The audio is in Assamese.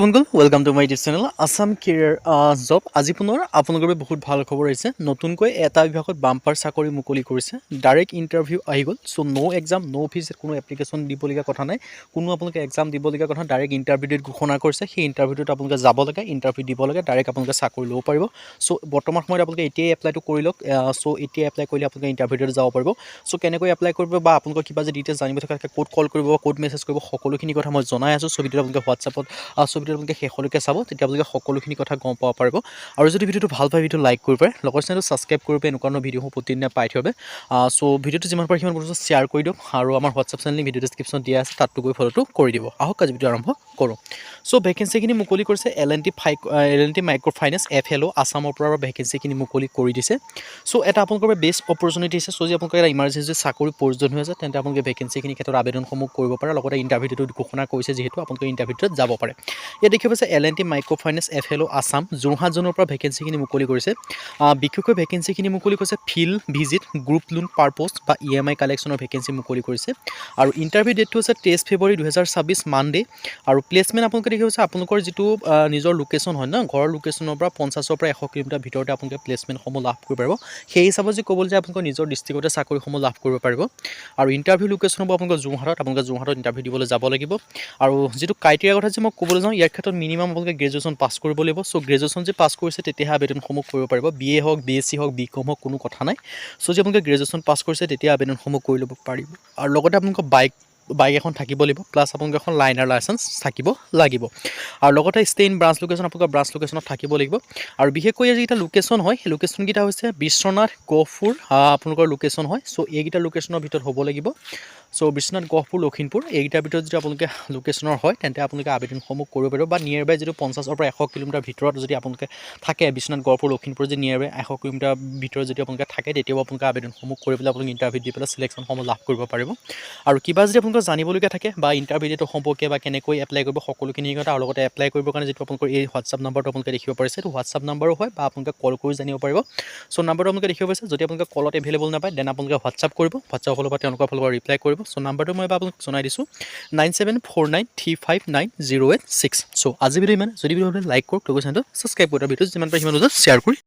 বন্ধুসকল welcome to my YouTube channel Assam career job আজি পুনৰ আপোনালোকৰ বাবে বহুত ভাল খবৰ আহিছে নতুনকৈ এটা বিভাগত বাম্পাৰ চাকৰি মুকলি কৰিছে ডাইৰেক্ট ইণ্টাৰভিউ আহি গ'ল চ' নো এক্সাম নো ফিজ কোনো এপ্লিকেশ্যন দিবলগীয়া কথা নাই কোনো আপোনালোকে এক্সাম দিবলগীয়া কথা ডাইৰেক্ট ইণ্টাৰভিউ ডেট ঘোষণা কৰিছে সেই ইণ্টাৰভিউটোত আপোনালোকে যাব লাগে ইণ্টাৰভিউ দিব লাগে ডাইৰেক্ট আপোনালোকে চাকৰি ল'ব পাৰিব চ' বৰ্তমান সময়ত আপোনালোকে এতিয়াই এপ্লাইটো কৰি লওক চ' এতিয়া এপ্লাই কৰিলে আপোনালোকে ইণ্টাৰভিউ ডেট যাব পাৰিব চ' কেনেকৈ এপ্লাই কৰিব বা আপোনালোকৰ কিবা যদি ডিটেইলছ জানিব থাকে ক'ত কল কৰিব ক'ত মেছেজ কৰিব সকলোখিনি কথা মই জনাই আছোঁ চ' ভিডিঅ'টো আপোনালোকে হোৱাটছআপত ভিডিঅ'টো আপোনালোকে শেষলৈকে চাব তেতিয়া আপোনালোকে সকলোখিনি কথা গম পাব পাৰিব আৰু যদি ভিডিঅ'টো ভাল পায় ভিডিঅ'টো লাইক কৰিব পাৰে লগৰ চেনেলটো ছাবস্ক্ৰাইব কৰিব এনেকুৱা ভিডিঅ'সমূহ প্ৰতিদিনে পাই থৈ চ' ভিডিঅ'টো যিমান পাৰে সিমান বস্তু শ্বেয়াৰ কৰি দিয়ক আৰু আমাৰ হোৱাটছআপ চেনেল ভিডিঅ' ডেছক্ৰিপশ্যন দিয়া আছে তাতো গৈ ফলোটো কৰি দিব আহক আজি ভিডিঅ' আৰম্ভ কৰোঁ চ' ভেকেঞ্চিখিনি মুকলি কৰিছে L&T মাইক্ৰ' ফাইনেন্স FLO আছামৰ পৰা ভেকেঞ্চিখিনি মুকলি কৰি দিছে চ' এটা আপোনালোকৰ বেষ্ট অপৰচুনিটি আছে চ' যদি আপোনালোকৰ এটা ইমাৰ্জেঞ্চি চাকৰি প্ৰয়োজন হৈ আছে তেন্তে আপোনালোকে ভেকেঞ্চিখিনি ক্ষেত্ৰত আবেদনসমূহ কৰিব পাৰে লগতে ইণ্টাৰভিউটো ঘোষণা কৰিছে যিহেতু আপোনালোকে ইণ্টাৰভিউটোত যাব পাৰে ইয়াত দেখিব পাইছে L&T micro' finance FLO Assam Jorhat জোনৰ পৰা ভেকেঞ্চিখিনি মুকলি কৰিছে বিশেষকৈ ভেকেঞ্চিখিনি মুকলি কৰিছে ফিল্ড ভিজিট গ্ৰুপ লোন পাৰপ'জ বা EMI কালেকশ্যনৰ ভেকেঞ্চি মুকলি কৰিছে আৰু ইণ্টাৰভিউ ডেটটো হৈছে 23 ফেব্ৰুৱাৰী 2026 মানডে আৰু প্লেচমেণ্ট আপোনালোকে দেখিব পাইছে আপোনালোকৰ যিটো নিজৰ লোকেশ্যন হয় ন ঘৰৰ লোকেশ্যনৰ পৰা 50ৰ পৰা 100 কিলোমিটাৰ ভিতৰতে আপোনালোকে প্লেচমেণ্টসমূহ লাভ কৰিব পাৰিব সেই হিচাপত যদি ক'বলৈ যায় আপোনালোকৰ নিজৰ ডিষ্ট্ৰিক্টতে চাকৰিসমূহ লাভ কৰিব পাৰিব আৰু ইণ্টাৰভিউ লোকেশ্যন হ'ব আপোনালোকৰ যোৰহাটত ইণ্টাৰভিউ দিবলৈ যাব লাগিব আৰু যিটো ক্ৰাইটেৰিয়াৰ কথা যে মই ক'বলৈ যাওঁ ইয়াৰ ক্ষেত্ৰত মিনিমাম আপোনালোকে গ্ৰেজুৱেশ্যন পাছ কৰিব লাগিব চ' গ্ৰেজুৱেশ্যন যে পাছ কৰিছে তেতিয়াহে আবেদনসমূহ কৰিব পাৰিব BA হওক BSc হওক BCom হওক কোনো কথা নাই চ' যদি আপোনালোকে গ্ৰেজুৱেশ্যন পাছ কৰিছে তেতিয়া আবেদনসমূহ কৰি ল'ব পাৰিব আৰু লগতে আপোনালোকৰ বাইক এখন থাকিব লাগিব প্লাছ আপোনালোকৰ এখন লাইনাৰ লাইচেঞ্চ থাকিব লাগিব আৰু লগতে ষ্টে ইন ব্ৰাঞ্চ লোকেশ্যন আপোনালোকৰ ব্ৰাঞ্চ লোকেশ্যনত থাকিব লাগিব আৰু বিশেষকৈ যিকেইটা লোকেশ্যন হয় সেই লোকেশ্যনকেইটা হৈছে বিশ্বনাথ গহপুৰ আপোনালোকৰ লোকেশ্যন হয় চ' এইকেইটা লোকেশ্যনৰ ভিতৰত হ'ব লাগিব চ' বিশ্বনাথ গহপুৰ লখিমপুৰ এইকেইটাৰ ভিতৰত যদি আপোনালোকে লোকেশ্যনৰ হয় তেন্তে আপোনালোকে আবেদনসমূহ কৰিব পাৰিব বা নিয়েৰ বাই যিটো 50ৰ পৰা 100 কিলোমিটাৰ ভিতৰত যদি আপোনালোকে থাকে বিশ্বনাথ গহপুৰ লখিমপুৰ যদি নিয়েৰ বাই 100 কিলোমিটাৰ ভিতৰত যদি আপোনালোকে থাকে তেতিয়াও আপোনালোকে আবেদনসমূহ কৰি পেলাই আপোনালোকে ইণ্টাৰভিউ দি পেলাই চিলেকশ্যনসমূহ লাভ কৰিব পাৰিব আৰু কিবা যদি আপোনালোকৰ জানিবলগীয়া থাকে বা ইণ্টাৰভিউ ডেটৰ সম্পৰ্কে বা কেনেকৈ এপ্লাই কৰিব সকলোখিনি কথা আৰু লগতে এপ্লাই কৰিবৰ কাৰণে যিটো আপোনালোকৰ এই হোৱাটছআপ নাম্বাৰটো আপোনালোকে দেখিব পাৰিছে এইটো হোৱাটছআপ নাম্বাৰো হয় বা আপোনালোকে কল কৰি জানিব পাৰিব চ' নাম্বাৰটো আপোনালোকে দেখিব পাৰিছে যদি আপোনালোকে কলত এভেইলেবল নাপায় দেন আপোনালোকে হোৱাটছআপ কৰিব হোৱাটছআপ ফালৰ পৰা তেওঁলোকৰ ফালৰ পৰা ৰিপ্লাই কৰিব চ' নাম্বাৰটো মই আপোনালোকক জনাই দিছোঁ 9749359086 চ' আজি ভিডিঅ' ইমান যদি ভিডিঅ'টো লাইক কৰক লগৰ চেনেলটো ছাবস্ক্ৰাইব কৰি ভিডিঅ'টো যিমান পাৰে সিমান শ্বেয়াৰ কৰি